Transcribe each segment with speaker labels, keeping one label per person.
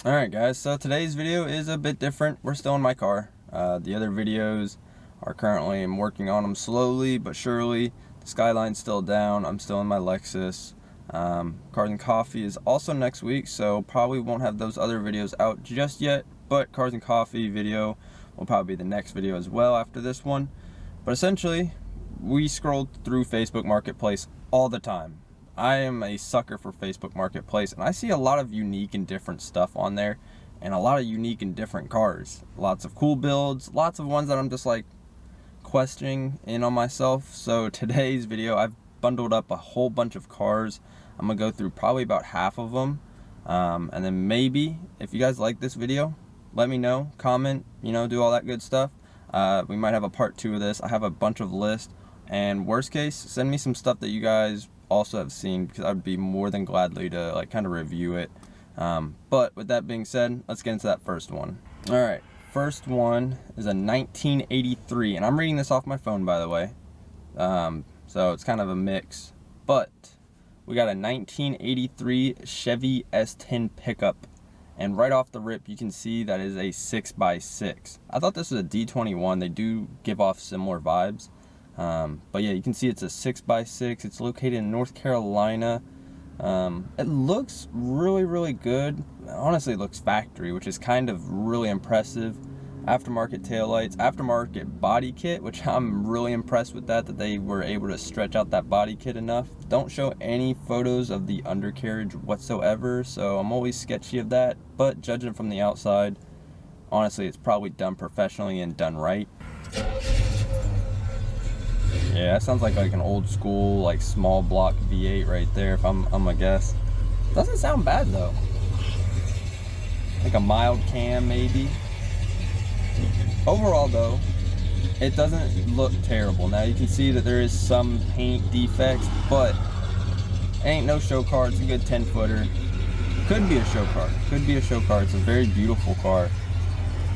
Speaker 1: Alright guys, so today's video is a bit different. We're still in my car. The other videos are currently, I'm working on them slowly but surely. The Skyline's still down. I'm still in my Lexus. Cars and Coffee is also next week, so probably won't have those other videos out just yet. But Cars and Coffee video will probably be the next video as well after this one. But essentially, we scrolled through Facebook Marketplace all the time. I am a sucker for Facebook Marketplace, and I see a lot of unique and different stuff on there, and a lot of unique and different cars. Lots of cool builds, lots of ones that I'm just like questioning in on myself. So today's video, I've bundled up a whole bunch of cars. I'm gonna go through probably about half of them, and then maybe if you guys like this video, let me know, comment, do all that good stuff. We might have a part 2 of this. I have a bunch of lists, and worst case, send me some stuff that you guys also have seen, because I'd be more than gladly to kind of review it. But with that being said, let's get into that first one. All right, first one is a 1983, and I'm reading this off my phone, by the way, so it's kind of a mix. But we got a 1983 Chevy S10 pickup, and right off the rip you can see that is a 6x6. I thought this was a D21. They do give off similar vibes. But yeah, you can see it's a 6x6. It's located in North Carolina. It looks really good. Honestly, it looks factory, which is kind of really impressive. Aftermarket taillights, aftermarket body kit, which I'm really impressed with that they were able to stretch out that body kit enough. Don't show any photos of the undercarriage whatsoever, so I'm always sketchy of that. But judging from the outside, honestly, it's probably done professionally and done right. Yeah, that sounds like an old school, like small block V8 right there, if I'm a guess. Doesn't sound bad though. Like a mild cam maybe. Overall though, it doesn't look terrible. Now you can see that there is some paint defects, but it ain't no show car. It's a good 10-footer. Could be a show car. Could be a show car. It's a very beautiful car.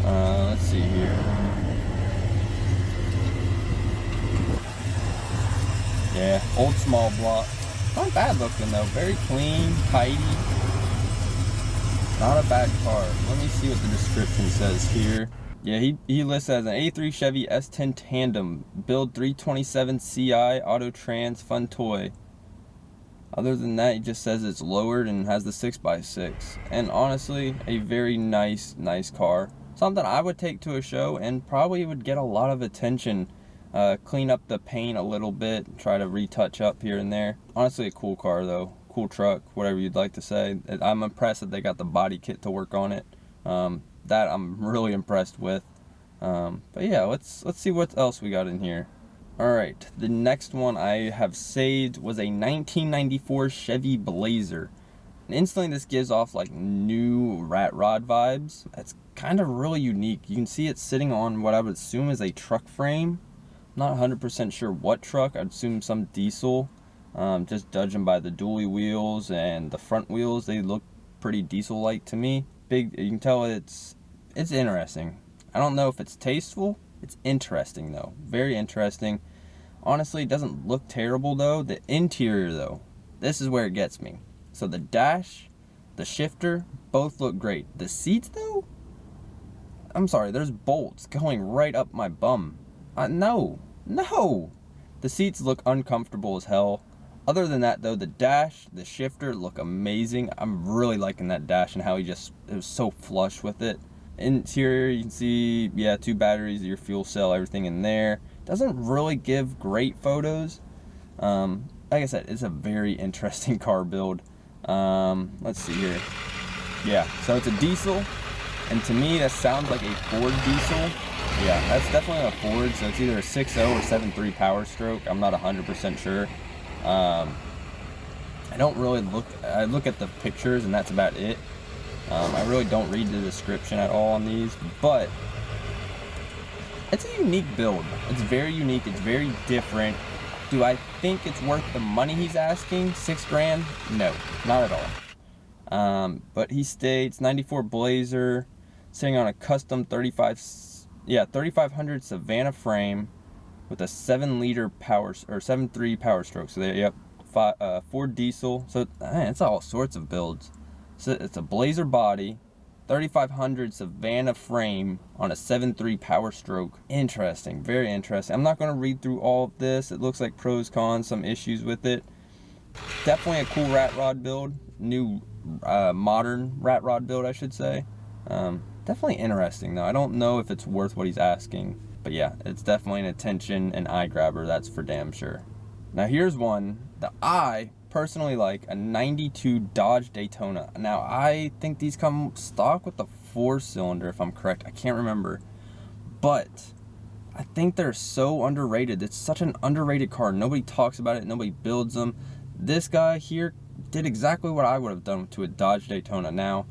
Speaker 1: Let's see here. Yeah, old small block. Not bad looking though, very clean, tidy. Not a bad car. Let me see what the description says here. Yeah, he lists as an 83 Chevy S10 Tandem, build 327 CI, auto trans, fun toy. Other than that, he just says it's lowered and has the 6x6. And honestly, a very nice car. Something I would take to a show and probably would get a lot of attention. Clean up the paint a little bit, try to retouch up here and there. Honestly, a cool car though, cool truck, whatever you'd like to say. I'm impressed that they got the body kit to work on it. That I'm really impressed with. But yeah, let's see what else we got in here. All right, the next one I have saved was a 1994 Chevy Blazer. And instantly this gives off like new rat rod vibes. It's kind of really unique. You can see it sitting on what I would assume is a truck frame. Not 100% sure what truck. I'd assume some diesel. Just judging by the dually wheels and the front wheels, they look pretty diesel-like to me. Big, you can tell it's interesting. I don't know if it's tasteful. It's interesting though, very interesting. Honestly, it doesn't look terrible though. The interior though, this is where it gets me. So the dash, the shifter, both look great. The seats though, I'm sorry, there's bolts going right up my bum. No. The seats look uncomfortable as hell. Other than that though, the dash, the shifter look amazing. I'm really liking that dash and how it was so flush with it. Interior, you can see, yeah, 2 batteries, your fuel cell, everything in there. Doesn't really give great photos. Like I said, it's a very interesting car build. Let's see here. Yeah, so it's a diesel, and to me that sounds like a Ford diesel. Yeah, that's definitely a Ford, so it's either a 6.0 or 7.3 Power Stroke. I'm not 100% sure. I don't really I look at the pictures and that's about it. I really don't read the description at all on these, but it's a unique build. It's very unique, it's very different. Do I think it's worth the money he's asking? $6 grand? No, not at all. But he states 94 Blazer, sitting on a custom 3500 Savannah frame with a 7-liter power or 7.3 Power Stroke. So there, yep, Ford diesel. So man, it's all sorts of builds. So it's a Blazer body, 3500 Savannah frame on a 7.3 Power Stroke. Interesting, very interesting. I'm not going to read through all of this. It looks like pros, cons, some issues with it. Definitely a cool rat rod build. New modern rat rod build, I should say. Definitely interesting though. I don't know if it's worth what he's asking, but yeah, it's definitely an attention and eye grabber, that's for damn sure. Now here's one that I personally like, a 92 Dodge Daytona. Now I think these come stock with the 4-cylinder, if I'm correct. I can't remember, but I think they're so underrated. It's such an underrated car. Nobody talks about it, nobody builds them. This guy here did exactly what I would have done to a Dodge Daytona. Now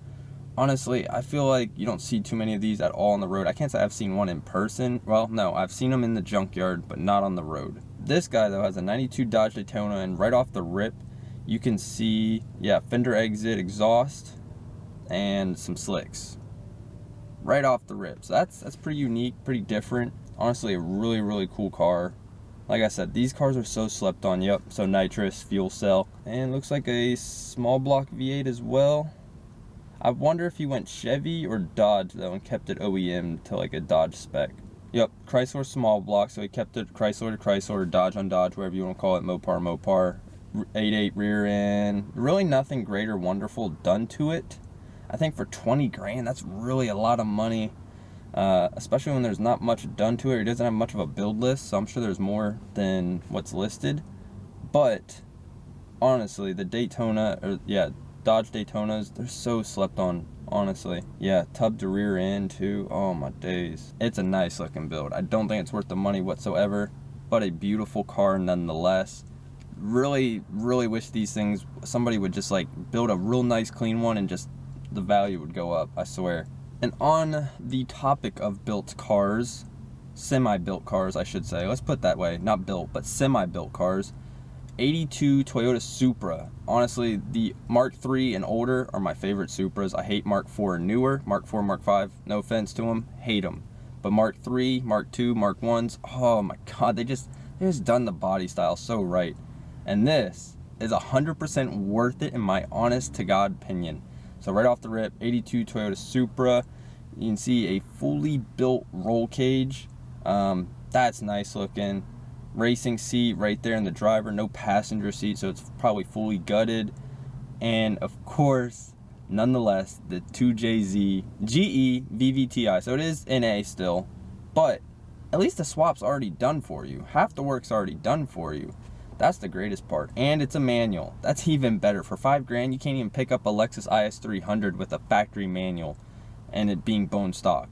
Speaker 1: honestly, I feel like you don't see too many of these at all on the road. I can't say I've seen one in person. Well, no, I've seen them in the junkyard, but not on the road. This guy though has a 92 Dodge Daytona, and right off the rip you can see, yeah, fender exit, exhaust, and some slicks right off the rip. So that's pretty unique, pretty different. Honestly, a really, really cool car. Like I said, these cars are so slept on. Yep, so nitrous, fuel cell, and looks like a small block V8 as well. I wonder if he went Chevy or Dodge though and kept it OEM to like a Dodge spec. Yep, Chrysler small block, so he kept it Chrysler to Chrysler, Dodge on Dodge, whatever you want to call it, Mopar. 8.8 rear end. Really nothing great or wonderful done to it. I think for 20 grand, that's really a lot of money. Especially when there's not much done to it. It doesn't have much of a build list, so I'm sure there's more than what's listed. But honestly, the Daytona, or yeah, Dodge Daytonas, they're so slept on, honestly. Yeah, tub to rear end too. Oh my days. It's a nice looking build. I don't think it's worth the money whatsoever, but a beautiful car nonetheless. Really, really wish these things, somebody would just like build a real nice clean one and just the value would go up, I swear. And on the topic of built cars, semi-built cars I should say, let's put it that way, not built, but semi-built cars, 82 Toyota Supra. Honestly, the Mark III and older are my favorite Supras. I hate Mark IV and newer, Mark IV, Mark V, no offense to them, hate them. But Mark III, Mark II, Mark Is, oh my God, they just done the body style so right. And this is 100% worth it in my honest to God opinion. So right off the rip, 82 Toyota Supra. You can see a fully built roll cage. That's nice looking. Racing seat right there in the driver, no passenger seat, so it's probably fully gutted. And of course, nonetheless, the 2JZ GE VVTi. So it is NA still, but at least the swap's already done for you. Half the work's already done for you. That's the greatest part. And it's a manual. That's even better. For 5 grand, you can't even pick up a Lexus IS 300 with a factory manual and it being bone stock.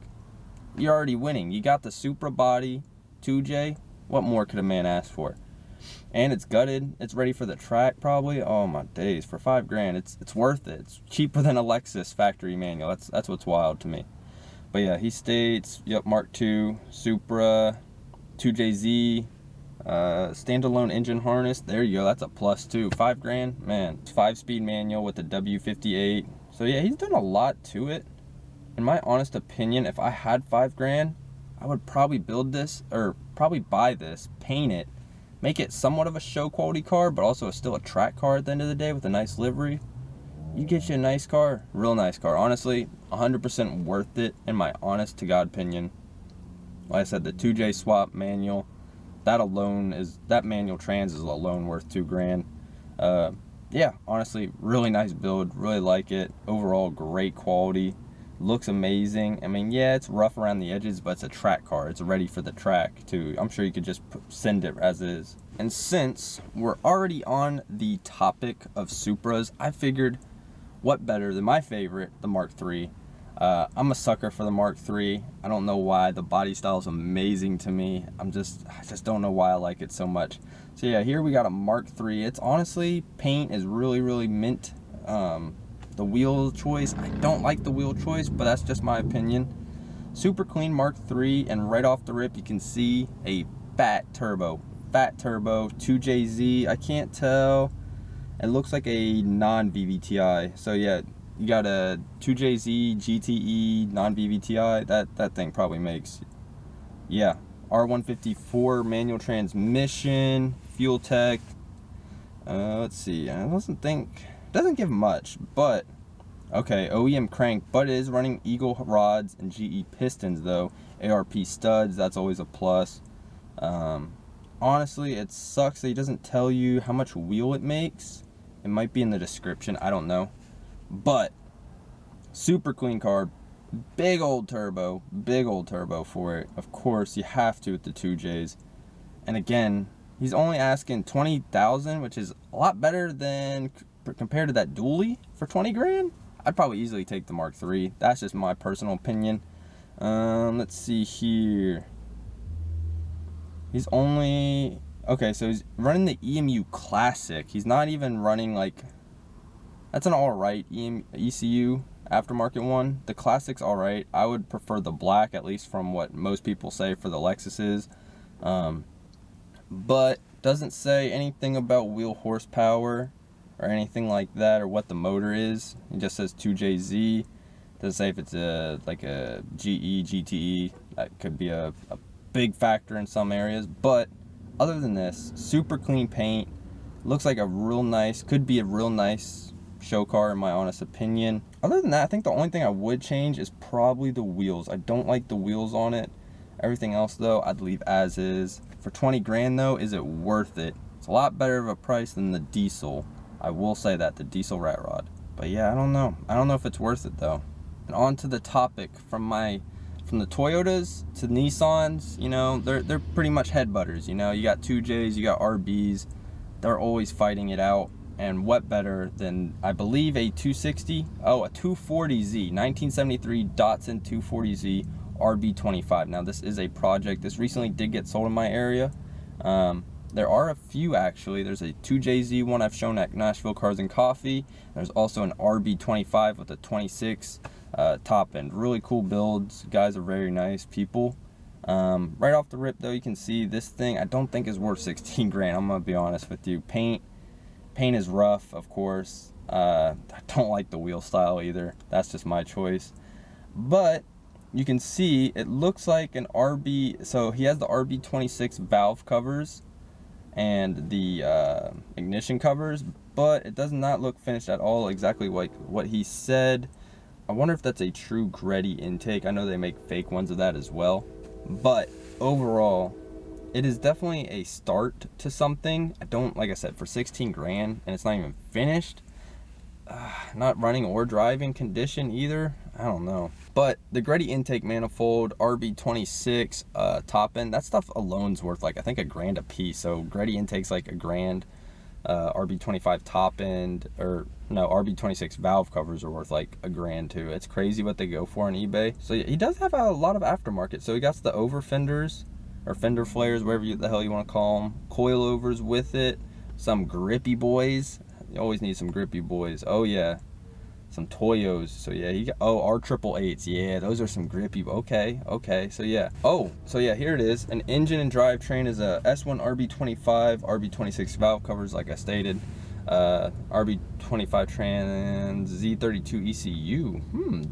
Speaker 1: You're already winning. You got the Supra body, 2J. What more could a man ask for? And it's gutted. It's ready for the track probably. Oh my days. For 5 grand, it's worth it. It's cheaper than a Lexus factory manual. That's what's wild to me. But yeah, he states, yep, Mark II, Supra, 2JZ, standalone engine harness. There you go, that's a plus too. 5 grand, man. 5-speed manual with the W58. So yeah, he's done a lot to it. In my honest opinion, if I had 5 grand, I would probably build this, or probably buy this, paint it, make it somewhat of a show quality car, but also still a track car at the end of the day with a nice livery. You get you a nice car, real nice car. Honestly, 100% worth it in my honest to God opinion. Like I said, the 2J swap manual, that alone is, that manual trans is alone worth 2 grand. Yeah, honestly, really nice build, really like it. Overall, great quality, looks amazing. I mean, yeah, it's rough around the edges, but it's a track car. It's ready for the track too. I'm sure you could just send it as is. And since we're already on the topic of Supras, I figured what better than my favorite, the Mark III. I'm a sucker for the Mark III. I don't know why. The body style is amazing to me. I just don't know why I like it so much. So yeah, here we got a Mark III. It's honestly, paint is really, really mint. The wheel choice, I don't like the wheel choice, but that's just my opinion. Super clean Mark III, and right off the rip, you can see a fat turbo, 2JZ. I can't tell. It looks like a non-VVTi. So yeah, you got a 2JZ GTE non-VVTi. That thing probably makes, yeah, R154 manual transmission, fuel tech. Let's see. I doesn't give much, but Okay, OEM crank, but it is running Eagle rods and GE pistons though. ARP studs, that's always a plus. Honestly, it sucks that he doesn't tell you how much wheel it makes. It might be in the description, I don't know. But super clean car, big old turbo for it. Of course, you have to with the 2Js. And again, he's only asking 20,000, which is a lot better than compared to that dually for 20 grand. I'd probably easily take the Mark III. That's just my personal opinion. Let's see here. He's only, okay, so he's running the EMU Classic. He's not even running like, that's an alright ECU aftermarket one. The Classic's alright. I would prefer the black, at least from what most people say for the Lexuses. But doesn't say anything about wheel horsepower or anything like that, or what the motor is. It just says 2JZ. Doesn't say if it's like a GE, GTE. That could be a big factor in some areas. But other than this, super clean paint. Looks like a real nice, could be a real nice show car in my honest opinion. Other than that, I think the only thing I would change is probably the wheels. I don't like the wheels on it. Everything else though, I'd leave as is. For 20 grand though, is it worth it? It's a lot better of a price than the diesel. I will say that, the diesel rat rod. But yeah, I don't know. I don't know if it's worth it though. And on to the topic, from the Toyotas to Nissans, you know, they're pretty much headbutters, you know. You got 2Js, you got RBs. They're always fighting it out. And what better than, I believe, a 260, a 240Z, 1973 Datsun 240Z RB25. Now this is a project. This recently did get sold in my area. There are a few actually. There's a 2JZ one I've shown at Nashville Cars and Coffee. There's also an RB25 with a 26 top end. Really cool builds. Guys are very nice people. Right off the rip though, you can see this thing I don't think is worth 16 grand. I'm gonna be honest with you. Paint is rough, of course. I don't like the wheel style either. That's just my choice. But you can see it looks like an RB. So he has the RB26 valve covers and the ignition covers, but it does not look finished at all, exactly like what he said. I wonder if that's a true Greddy intake. I know they make fake ones of that as well, but overall it is definitely a start to something. I don't, like I said, for 16 grand and it's not even finished, not running or driving condition either, I don't know. But the Greddy intake manifold, RB26 top end, that stuff alone's worth like I think $1,000 a piece. So Greddy intake's like $1,000. RB25 top end, or no, RB26 valve covers are worth like $1,000 too. It's crazy what they go for on eBay. So he does have a lot of aftermarket. So he got the over fenders, or fender flares, whatever the hell you want to call them, coilovers with it, some grippy boys. You always need some grippy boys. Oh yeah, some Toyos. So yeah, he got, oh, R888s. Yeah, those are some grippy. Okay. So yeah. Oh, so yeah, here it is. An engine and drivetrain is a S1 RB25, RB26 valve covers, like I stated. RB25 trans Z32 ECU.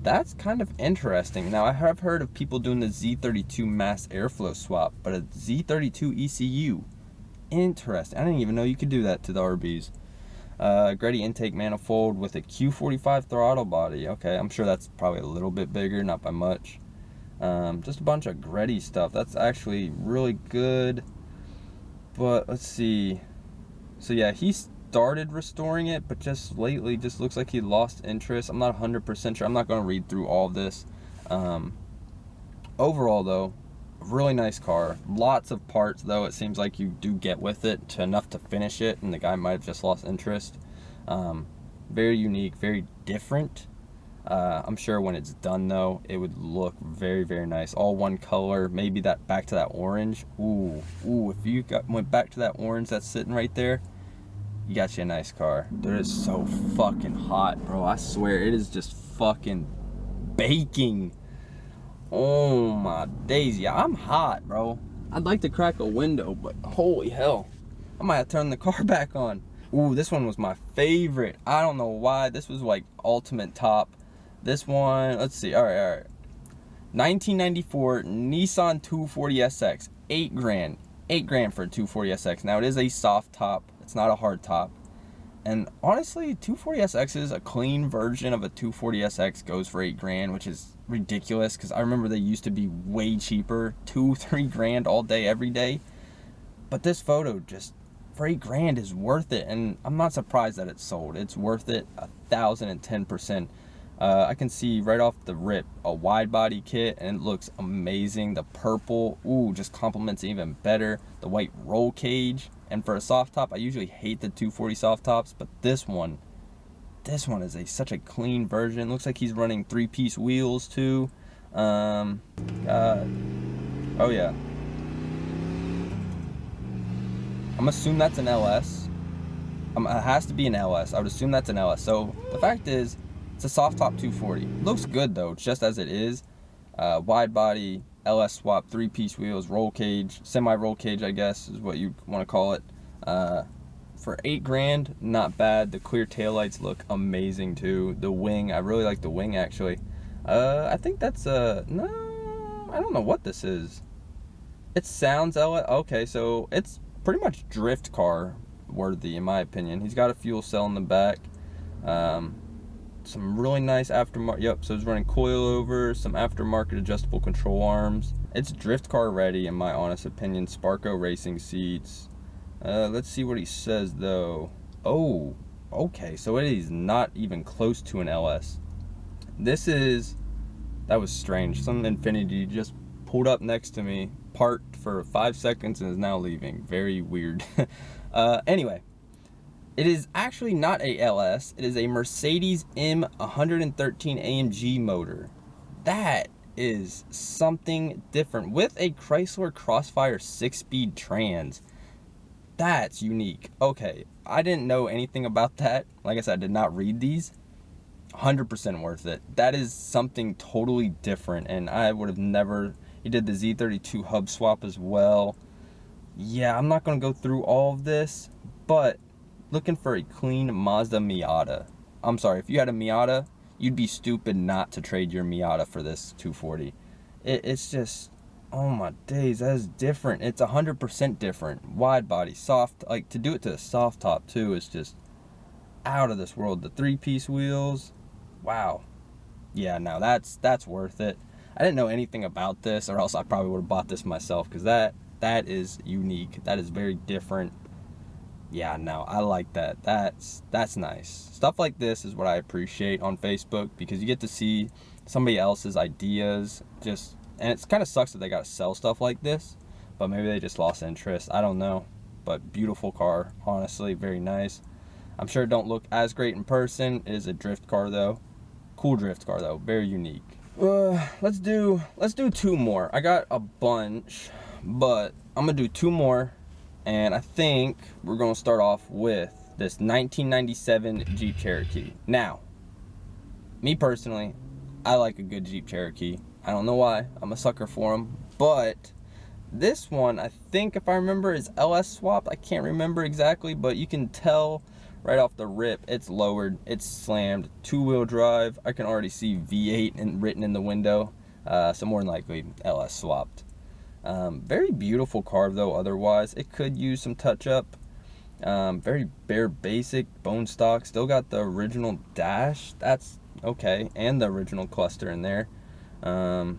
Speaker 1: That's kind of interesting. Now I have heard of people doing the Z32 mass airflow swap, but a Z32 ECU, interesting. I didn't even know you could do that to the RBs. Greddy intake manifold with a Q45 throttle body. Okay, I'm sure that's probably a little bit bigger, not by much. Just a bunch of Greddy stuff. That's actually really good. But let's see. So yeah, he started restoring it, but just lately just looks like he lost interest. I'm not 100% sure. I'm not going to read through all of this. Overall though, really nice car. Lots of parts though, it seems like you do get with it to enough to finish it, and the guy might have just lost interest. Very unique, very different. I'm sure when it's done though, it would look very, very nice. All one color, maybe that back to that orange. Ooh, if you went back to that orange that's sitting right there, you got you a nice car. Dude, it's so fucking hot, bro. I swear, it is just fucking baking. Oh my days, yeah, I'm hot, bro. I'd like to crack a window, but holy hell, I might have to turn the car back on. Ooh, this one was my favorite. I don't know why. This was like ultimate top. This one, let's see, all right. 1994 Nissan 240SX, $8 grand. $8 grand for a 240SX. Now it is a soft top. It's not a hard top. And honestly, 240SX is a clean version of a 240SX, goes for $8,000, which is ridiculous because I remember they used to be way cheaper, $2-3 all day, every day. But this photo just for $8,000 is worth it, and I'm not surprised that it's sold. It's worth it 1,010%. I can see right off the rip a wide body kit, and it looks amazing. The purple, ooh, just complements it even better. The white roll cage. And for a soft top, I usually hate the 240 soft tops, but this one is such a clean version. Looks like he's running 3-piece wheels too. Oh yeah. I'm assuming that's an LS. It has to be an LS. I would assume that's an LS. So the fact is, it's a soft top 240. Looks good though, just as it is. Wide body, LS swap, 3-piece wheels, roll cage, semi-roll cage, I guess is what you want to call it. For $8,000, not bad. The clear taillights look amazing too. The wing, I really like the wing actually. I think that's no, I don't know what this is. It sounds LS. Okay, so it's pretty much drift car worthy in my opinion. He's got a fuel cell in the back. Some really nice aftermarket, yep, so it's running coilovers, some aftermarket adjustable control arms. It's drift car ready in my honest opinion. Sparco racing seats. Let's see what he says though. Oh, okay, so it is not even close to an LS. That was strange. Some Infiniti just pulled up next to me, parked for 5 seconds, and is now leaving. Very weird. Anyway. It is actually not a LS. It is a Mercedes M113 AMG motor. That is something different with a Chrysler Crossfire 6-speed trans. That's unique. Okay, I didn't know anything about that. Like I said, I did not read these. 100% worth it. That is something totally different, and I would have never. He did the Z32 hub swap as well. Yeah, I'm not going to go through all of this, but looking for a clean Mazda Miata. I'm sorry, if you had a Miata, you'd be stupid not to trade your Miata for this 240. It's just, oh my days, that is different. It's 100% different. Wide body, soft, like to do it to a soft top too is just out of this world. The 3-piece wheels, wow. Yeah, no, that's worth it. I didn't know anything about this, or else I probably would have bought this myself, because that is unique. That is very different. Yeah, no, I like that. That's nice. Stuff like this is what I appreciate on Facebook, because you get to see somebody else's ideas. And it kind of sucks that they got to sell stuff like this, but maybe they just lost interest. I don't know. But beautiful car, honestly, very nice. I'm sure it don't look as great in person. It is a drift car though. Cool drift car though, very unique. Let's do 2 more. I got a bunch, but I'm gonna do 2 more. And I think we're going to start off with this 1997 Jeep Cherokee. Now, me personally, I like a good Jeep Cherokee. I don't know why. I'm a sucker for them. But this one, I think, if I remember, is LS swapped. I can't remember exactly, but you can tell right off the rip, it's lowered, it's slammed, 2-wheel drive. I can already see V8 written in the window. So more than likely, LS swapped. Very beautiful car though otherwise. It could use some touch up. Very bare basic, bone stock. Still got the original dash. That's okay. And the original cluster in there.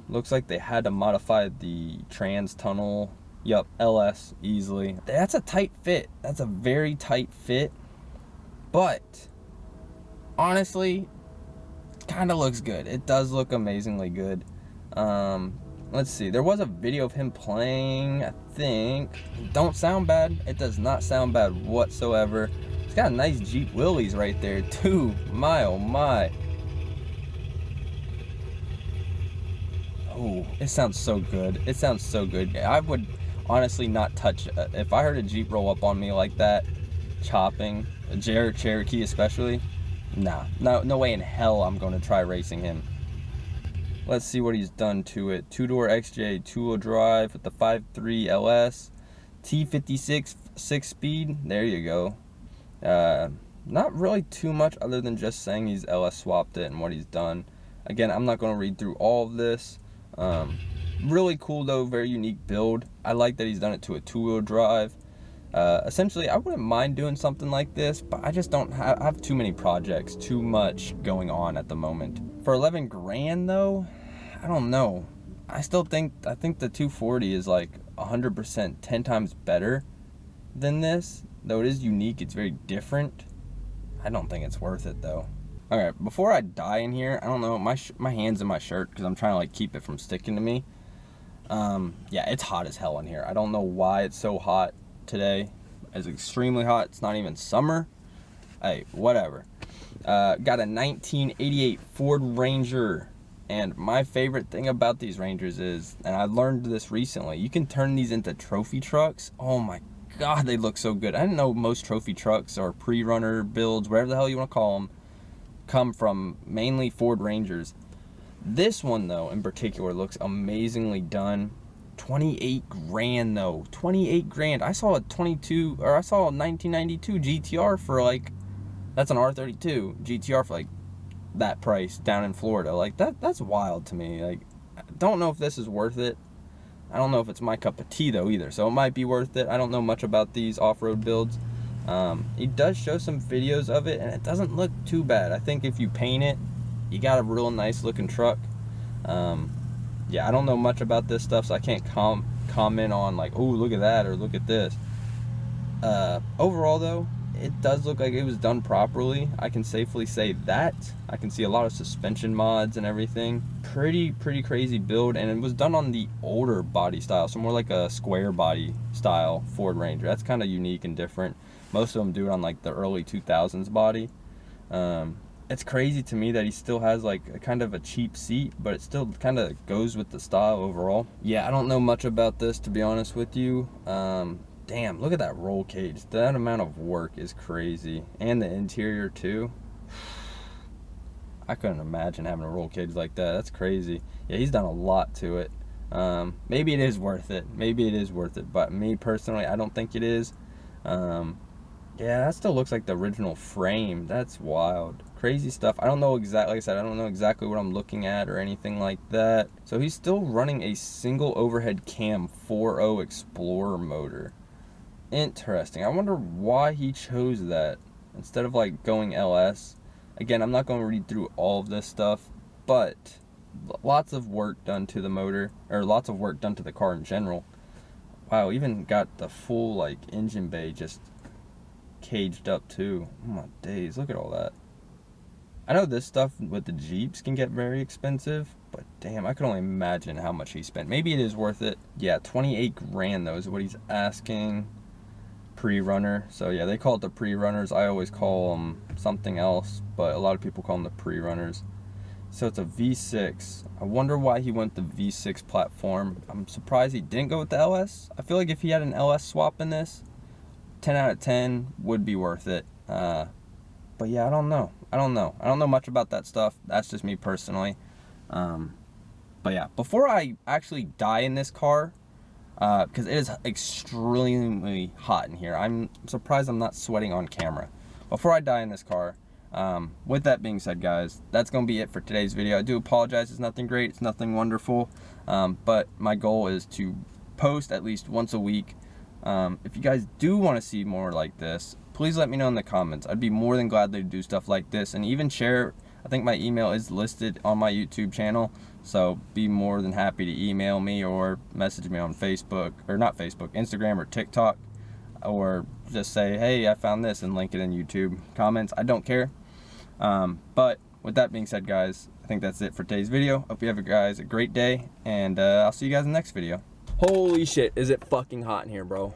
Speaker 1: Looks like they had to modify the trans tunnel. Yup, LS easily. That's a tight fit. That's a very tight fit. But honestly, kind of looks good. It does look amazingly good. Let's see, there was a video of him playing, I think. Don't sound bad. It does not sound bad whatsoever. It's got a nice Jeep Willys right there too. My oh my. Oh, it sounds so good. It sounds so good. I would honestly not touch it. If I heard a Jeep roll up on me like that, chopping, a Cherokee especially, nah, no way in hell I'm going to try racing him. Let's see what he's done to it. 2-door XJ 2-wheel drive with the 5.3 LS. T56 6-speed. There you go. Not really too much other than just saying he's LS swapped it and what he's done. Again, I'm not going to read through all of this. Really cool though. Very unique build. I like that he's done it to a 2-wheel drive. Essentially, I wouldn't mind doing something like this, but I just don't have, I have too many projects, too much going on at the moment. For 11 grand though, I don't know. I think the 240 is like 100%, 10 times better than this. Though it is unique, it's very different. I don't think it's worth it though. Okay, before I die in here, I don't know, my hand's in my shirt because I'm trying to like keep it from sticking to me. Yeah, it's hot as hell in here. I don't know why it's so hot today. It's extremely hot. It's not even summer. Hey, whatever. Got a 1988 Ford Ranger. And my favorite thing about these Rangers is, and I learned this recently, you can turn these into trophy trucks. Oh my God, they look so good. I didn't know most trophy trucks or pre-runner builds, whatever the hell you want to call them, come from mainly Ford Rangers. This one though, in particular, looks amazingly done. 28 grand though, 28 grand. I saw a 1992 GTR for like, that's an R32 GTR for like that price down in Florida. Like that's wild to me. Like, I don't know if this is worth it. I don't know if it's my cup of tea though either, so it might be worth it. I don't know much about these off-road builds. He does show some videos of it and it doesn't look too bad. I think if you paint it, you got a real nice looking truck. Yeah, I don't know much about this stuff, so I can't comment on like, oh, look at that or look at this. Overall though, it does look like it was done properly. I can safely say that. I can see a lot of suspension mods and everything. Pretty crazy build, and it was done on the older body style, so more like a square body style Ford Ranger. That's kind of unique and different. Most of them do it on like the early 2000s body. It's crazy to me that he still has like a kind of a cheap seat, but it still kind of goes with the style overall. Yeah, I don't know much about this, to be honest with you. Damn, look at that roll cage. That amount of work is crazy. And the interior too. I couldn't imagine having a roll cage like that. That's crazy. Yeah, he's done a lot to it. Maybe it is worth it. Maybe it is worth it. But me personally, I don't think it is. Yeah, that still looks like the original frame. That's wild. Crazy stuff. I don't know exactly, like I said, I don't know exactly what I'm looking at or anything like that. So he's still running a single overhead cam 4.0 Explorer motor. Interesting. I wonder why he chose that instead of like going LS. Again, I'm not going to read through all of this stuff, but lots of work done to the motor, or lots of work done to the car in general. Wow, even got the full like engine bay just caged up too. Oh my days, look at all that. I know this stuff with the Jeeps can get very expensive, but damn, I can only imagine how much he spent. Maybe it is worth it. Yeah, 28 grand though is what he's asking. Pre-runner. So yeah, they call it the pre-runners. I always call them something else, but a lot of people call them the pre-runners. So it's a V6. I wonder why he went the V6 platform. I'm surprised he didn't go with the LS. I feel like if he had an LS swap in this, 10 out of 10 would be worth it. But yeah, I don't know. I don't know much about that stuff. That's just me personally. But yeah, before I actually die in this car, because it is extremely hot in here. I'm surprised I'm not sweating on camera. Before I die in this car, with that being said, guys, that's going to be it for today's video. I do apologize. It's nothing great. It's nothing wonderful. But my goal is to post at least once a week. If you guys do want to see more like this, please let me know in the comments. I'd be more than glad to do stuff like this, and even share. I think my email is listed on my YouTube channel, so be more than happy to email me or message me on Facebook, or not Facebook, Instagram or TikTok, or just say, hey, I found this, and link it in YouTube comments. I don't care. But with that being said, guys, I think that's it for today's video. Hope you have guys a great day, and I'll see you guys in the next video. Holy shit, is it fucking hot in here, bro.